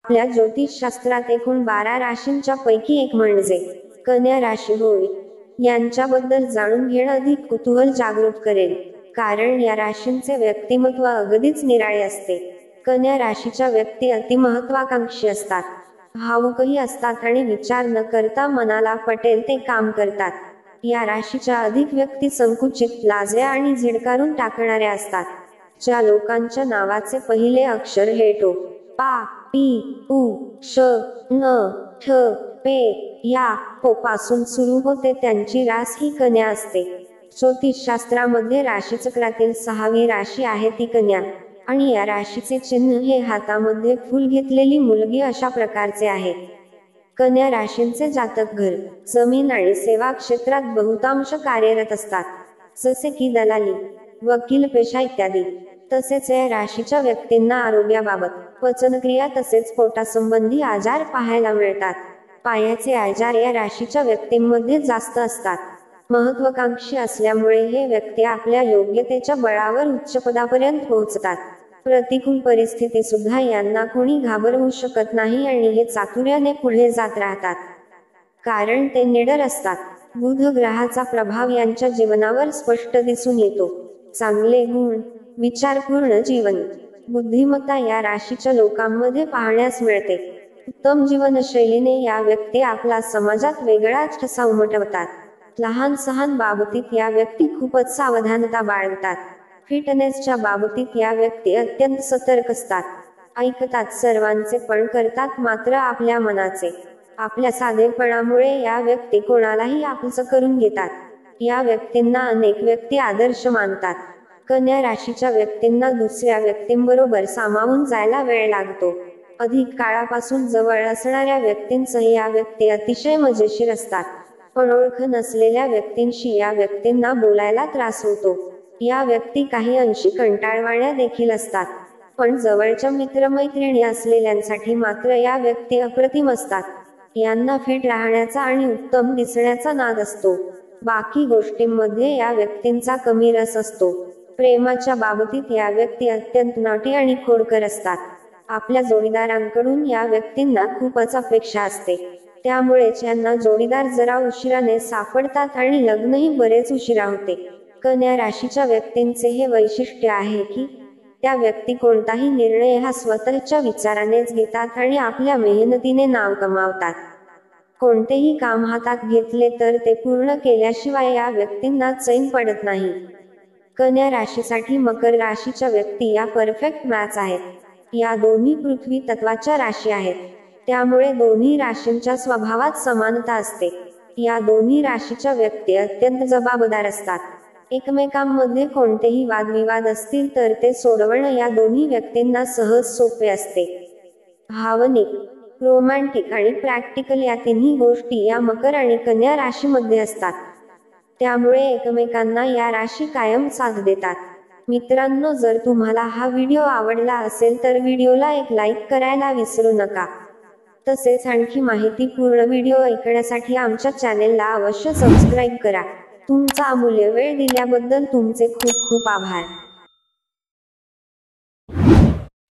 आपल्या ज्योतिषशास्त्रात एकूण 12 राशींच्या पैकी एक म्हणजे कन्या राशी होय. यांच्याबद्दल जाणून घेणं अधिक कुतूहल जागृत करेल, कारण या राशींचे व्यक्तिमत्व अगदीच निराळे असते. कन्या राशीच्या व्यक्ती अतिमहत्वाकांक्षी असतात, भावुकही असतात आणि विचार न करता मनाला पटेल ते काम करतात. या राशीच्या अधिक व्यक्ती संकुचित, लाजऱ्या आणि झिडकारून टाकणाऱ्या असतात. ज्या लोकांच्या नावाचे पहिले अक्षर हे टो, पा, पी, उ, श, न, ठ, पे, या, पो पासून सुरू होते त्यांची रास ही कन्या असते. ज्योतिषशास्त्रामध्ये राशीचक्रातील 6वी राशी आहे ती कन्या, आणि या राशीचे चिन्ह हे हातामध्ये फूल घेतलेली मुलगी अशा प्रकारचे आहे. कन्या राशींचे जातक घर, जमीन आणि सेवा क्षेत्रात बहुतांश कार्यरत असतात, जसे की दलाली, वकील पेशा इत्यादी. तसेच या राशीच्या व्यक्तींना आरोग्याबाबत, पचनक्रिया तसेच पोटासंबंधी आजार पाहायला मिळतात. पायाचे आजार या राशीच्या व्यक्तींमध्ये जास्त असतात. महत्वाकांक्षी असल्यामुळे हे व्यक्ती आपल्या योग्यतेच्या बळावर उच्चपदापर्यंत पोहोचतात. प्रतिकूल परिस्थिती सुद्धा यांना कोणी घाबरवू शकत नाही आणि हे चातुर्याने पुढे जात राहतात, कारण ते निडर असतात. बुध ग्रहाचा प्रभाव यांच्या जीवनावर स्पष्ट दिसून येतो. चांगले गुण, विचारपूर्ण जीवन, बुद्धिमत्ता या राशीच्या लोकांमध्ये पाहण्यास मिळते. उत्तम जीवनशैलीने या व्यक्ती आपला समाजात वेगळाच ठसा उमटवतात. लहान सहान बाबतीत या व्यक्ती खूपच सावधानता बाळगतात. फिटनेसच्या बाबतीत या व्यक्ती अत्यंत सतर्क असतात. ऐकतात सर्वांचे पण करतात मात्र आपल्या मनाचे. आपल्या साधेपणामुळे या व्यक्ती कोणालाही आपलंसं करून घेतात. या व्यक्तींना अनेक व्यक्ती आदर्श मानतात. कन्या राशीच्या व्यक्तींना दुसऱ्या व्यक्तींबरोबर सामावून जायला वेळ लागतो. अधिक काळापासून जवळ असणाऱ्या व्यक्तींसह या व्यक्ती अतिशय मजेशीर असतात, पण ओळख नसलेल्या व्यक्तींशी या व्यक्तींना बोलायला त्रास होतो. या व्यक्ती काही अंशी कंटाळवाण्या देखील असतात, पण जवळच्या मित्रमैत्रिणी असलेल्यांसाठी मात्र या व्यक्ती अप्रतिम असतात. यांना फिट राहण्याचा आणि उत्तम दिसण्याचा नाद असतो. बाकी गोष्टींमध्ये या व्यक्तींचा कमी रस असतो. प्रेमाच्या बाबतीत या व्यक्ती अत्यंत नाटी आणि खोडकर असतात. आपल्या जोडीदारांकडून या व्यक्तींना खूपच अपेक्षा असते, त्यामुळेच यांना जोडीदार जरा उशिराने सापडतात आणि लग्नही बरेच उशिरा होते. कन्या राशीच्या व्यक्तींचे हे वैशिष्ट्य आहे की त्या व्यक्ती कोणताही निर्णय हा स्वतःच्या विचारानेच घेतात आणि आपल्या मेहनतीने नाव कमावतात. कोणतेही काम हातात घेतले तर ते पूर्ण केल्याशिवाय या व्यक्तींना चैन पडत नाही. कन्या राशीसाठी मकर राशीच्या व्यक्ती या परफेक्ट मॅच आहेत. या दोन्ही पृथ्वी तत्वाच्या राशी आहेत, त्यामुळे दोन्ही राशींच्या स्वभावात समानता असते. या दोन्ही राशीच्या व्यक्ती अत्यंत जबाबदार असतात. एकमेकांमध्ये कोणतेही वादविवाद असतील तर ते सोडवणं या दोन्ही व्यक्तींना सहज सोपे असते. भावनिक, रोमॅन्टिक आणि प्रॅक्टिकल या तिन्ही गोष्टी या मकर आणि कन्या राशीमध्ये असतात, त्यामुळे एकमेकांना या राशी कायम साथ देतात. मित्रांनो, जर तुम्हाला हा व्हिडिओ आवडला असेल तर व्हिडिओला एक लाईक करायला विसरू नका. तसेच आणखी माहितीपूर्ण व्हिडिओ ऐकण्यासाठी आमच्या चॅनेलला अवश्य सबस्क्राईब करा. तुमचा अमूल्य वेळ दिल्याबद्दल तुमचे खूप खूप आभार.